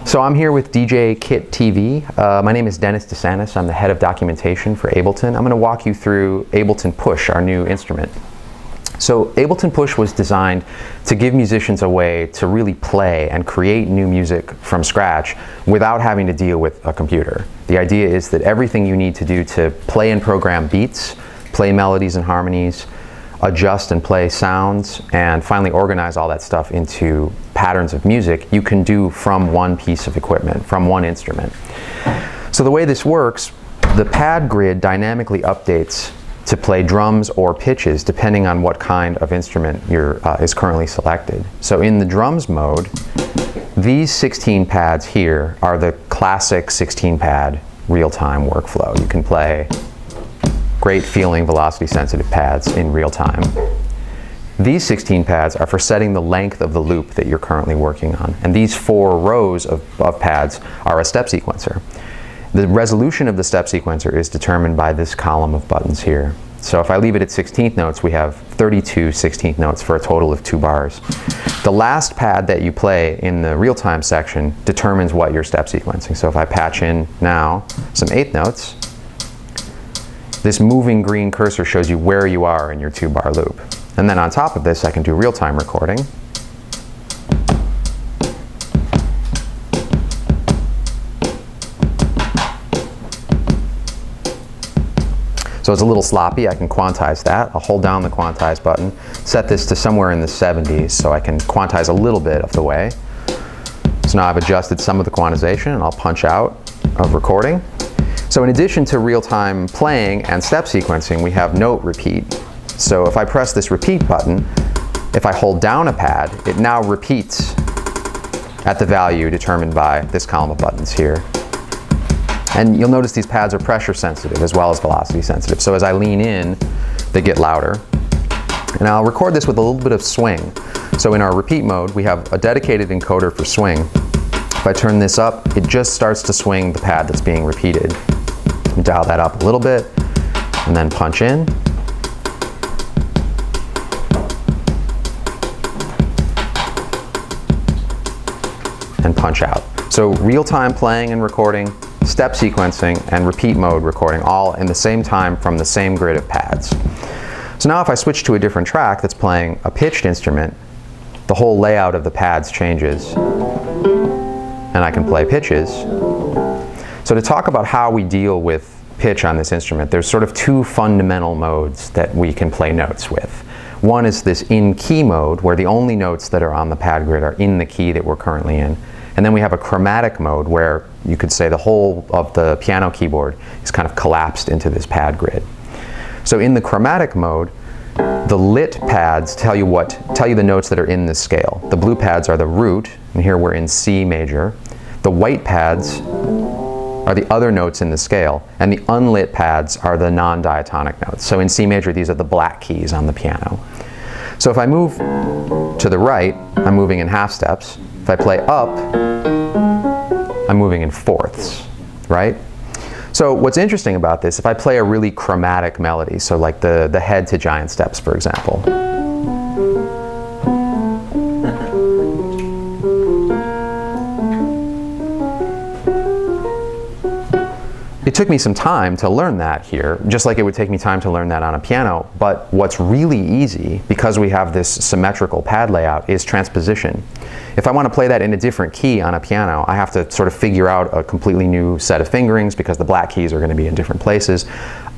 So I'm here with DJKIT TV. My name is Dennis DeSantis. I'm the head of documentation for Ableton. I'm going to walk you through Ableton Push, our new instrument. So Ableton Push was designed to give musicians a way to really play and create new music from scratch without having to deal with a computer. The idea is that everything you need to do to play and program beats, play melodies and harmonies, adjust and play sounds, and finally organize all that stuff into patterns of music, you can do from one piece of equipment, from one instrument. So the way this works, the pad grid dynamically updates to play drums or pitches depending on what kind of instrument is currently selected. So in the drums mode, these 16 pads here are the classic 16-pad real-time workflow. You can play great feeling velocity sensitive pads in real time. These 16 pads are for setting the length of the loop that you're currently working on. And these 4 rows of pads are a step sequencer. The resolution of the step sequencer is determined by this column of buttons here. So if I leave it at 16th notes, we have 32 16th notes for a total of 2 bars. The last pad that you play in the real-time section determines what you're step sequencing. So if I patch in now some 8th notes, this moving green cursor shows you where you are in your 2-bar loop. And then on top of this, I can do real-time recording. So it's a little sloppy. I can quantize that. I'll hold down the quantize button, set this to somewhere in the 70s so I can quantize a little bit of the way. So now I've adjusted some of the quantization and I'll punch out of recording. So in addition to real-time playing and step sequencing, we have note repeat. So if I press this repeat button, if I hold down a pad, it now repeats at the value determined by this column of buttons here. And you'll notice these pads are pressure sensitive as well as velocity sensitive. So as I lean in, they get louder. And I'll record this with a little bit of swing. So in our repeat mode, we have a dedicated encoder for swing. If I turn this up, it just starts to swing the pad that's being repeated. Dial that up a little bit, and then punch in. And punch out. So real-time playing and recording, step sequencing, and repeat mode recording all in the same time from the same grid of pads. So now if I switch to a different track that's playing a pitched instrument, the whole layout of the pads changes, and I can play pitches. So to talk about how we deal with pitch on this instrument, there's sort of 2 fundamental modes that we can play notes with. One is this in-key mode, where the only notes that are on the pad grid are in the key that we're currently in. And then we have a chromatic mode, where you could say the whole of the piano keyboard is kind of collapsed into this pad grid. So in the chromatic mode, the lit pads tell you the notes that are in this scale. The blue pads are the root, and here we're in C major. The white pads are the other notes in the scale, and the unlit pads are the non-diatonic notes. So in C major, these are the black keys on the piano. So if I move to the right, I'm moving in half steps. If I play up, I'm moving in fourths, right? So what's interesting about this, if I play a really chromatic melody, so like the head to giant steps, for example. It took me some time to learn that here, just like it would take me time to learn that on a piano. But what's really easy, because we have this symmetrical pad layout, is transposition. If I want to play that in a different key on a piano, I have to sort of figure out a completely new set of fingerings because the black keys are going to be in different places.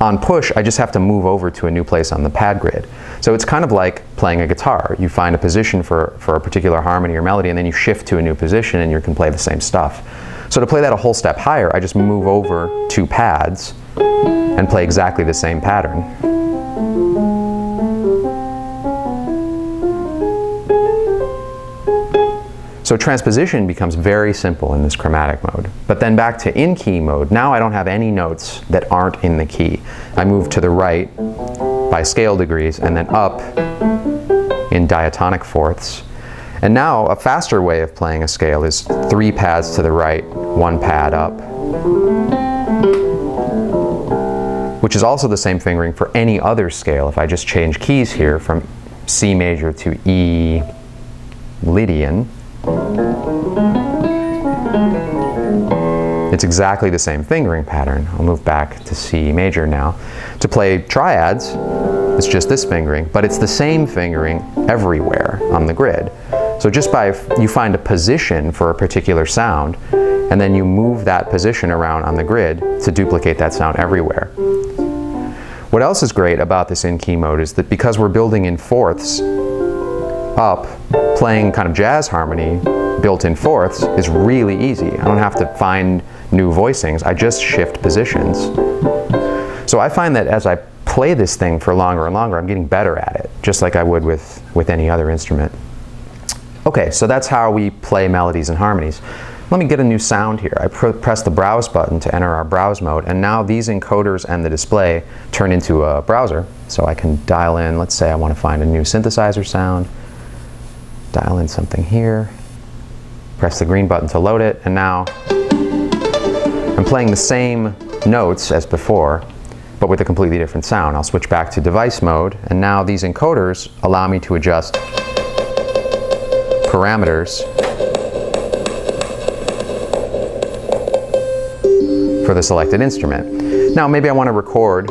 On push, I just have to move over to a new place on the pad grid. So it's kind of like playing a guitar. You find a position for a particular harmony or melody, and then you shift to a new position and you can play the same stuff. So to play that a whole step higher, I just move over 2 pads and play exactly the same pattern. So transposition becomes very simple in this chromatic mode. But then back to in-key mode, now I don't have any notes that aren't in the key. I move to the right by scale degrees and then up in diatonic fourths. And now a faster way of playing a scale is 3 pads to the right, 1 pad up, which is also the same fingering for any other scale. If I just change keys here from C major to E Lydian, It's exactly the same fingering pattern. I'll move back to C major now. To play triads, it's just this fingering, but it's the same fingering everywhere on the grid. So just by, you find a position for a particular sound, and then you move that position around on the grid to duplicate that sound everywhere. What else is great about this in-key mode is that because we're building in fourths up, playing kind of jazz harmony built in fourths is really easy. I don't have to find new voicings, I just shift positions. So I find that as I play this thing for longer and longer, I'm getting better at it, just like I would with any other instrument. Okay, so that's how we play melodies and harmonies. Let me get a new sound here. I press the browse button to enter our browse mode, and now these encoders and the display turn into a browser. So I can dial in, let's say I want to find a new synthesizer sound, dial in something here, press the green button to load it, and now I'm playing the same notes as before, but with a completely different sound. I'll switch back to device mode, and now these encoders allow me to adjust parameters for the selected instrument. Now maybe I want to record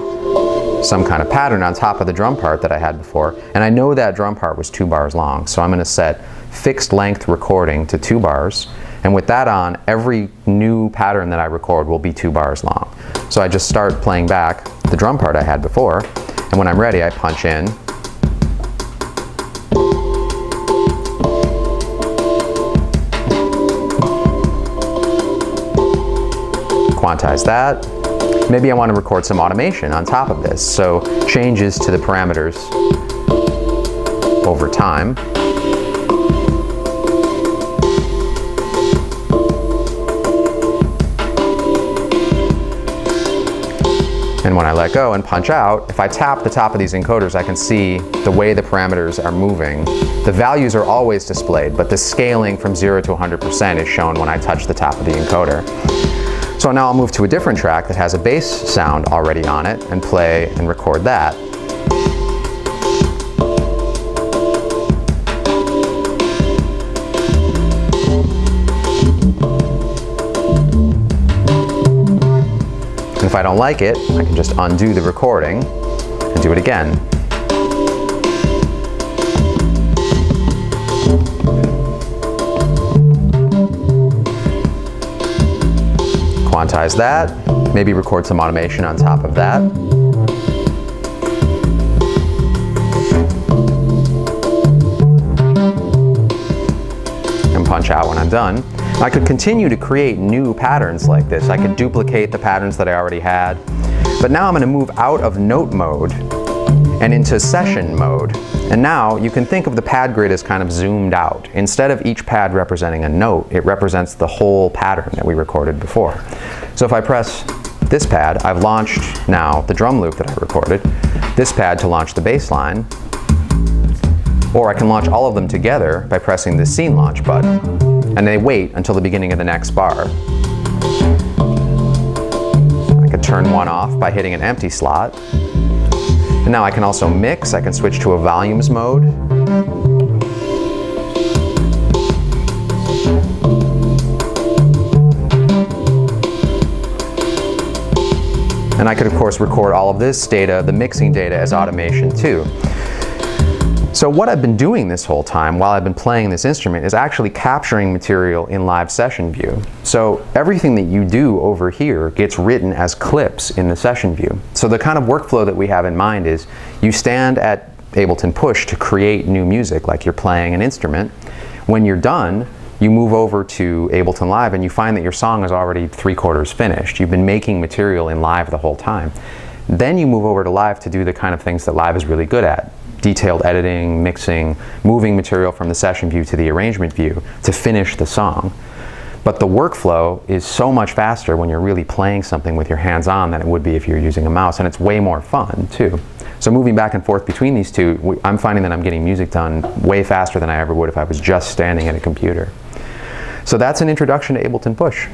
some kind of pattern on top of the drum part that I had before, and I know that drum part was 2 bars long, so I'm going to set fixed length recording to 2 bars, and with that on, every new pattern that I record will be 2 bars long. So I just start playing back the drum part I had before, and when I'm ready I punch in, quantize that. Maybe I want to record some automation on top of this, so changes to the parameters over time. And when I let go and punch out, if I tap the top of these encoders, I can see the way the parameters are moving. The values are always displayed, but the scaling from 0 to 100% is shown when I touch the top of the encoder. So now I'll move to a different track that has a bass sound already on it and play and record that. And if I don't like it, I can just undo the recording and do it again. Quantize that, maybe record some automation on top of that. And punch out when I'm done. I could continue to create new patterns like this. I could duplicate the patterns that I already had. But now I'm going to move out of note mode and into session mode. And now you can think of the pad grid as kind of zoomed out. Instead of each pad representing a note, it represents the whole pattern that we recorded before. So if I press this pad, I've launched now the drum loop that I recorded, this pad to launch the bass line, or I can launch all of them together by pressing the scene launch button, and they wait until the beginning of the next bar. I could turn one off by hitting an empty slot. And now I can also mix, I can switch to a volumes mode. And I could of course record all of this data, the mixing data, as automation too. So what I've been doing this whole time while I've been playing this instrument is actually capturing material in live session view. So everything that you do over here gets written as clips in the session view. So the kind of workflow that we have in mind is you stand at Ableton Push to create new music like you're playing an instrument. When you're done, you move over to Ableton Live and you find that your song is already 3/4 finished. You've been making material in Live the whole time. Then you move over to Live to do the kind of things that Live is really good at. Detailed editing, mixing, moving material from the session view to the arrangement view to finish the song. But the workflow is so much faster when you're really playing something with your hands on than it would be if you're using a mouse, and it's way more fun too. So moving back and forth between these two, I'm finding that I'm getting music done way faster than I ever would if I was just standing at a computer. So that's an introduction to Ableton Push.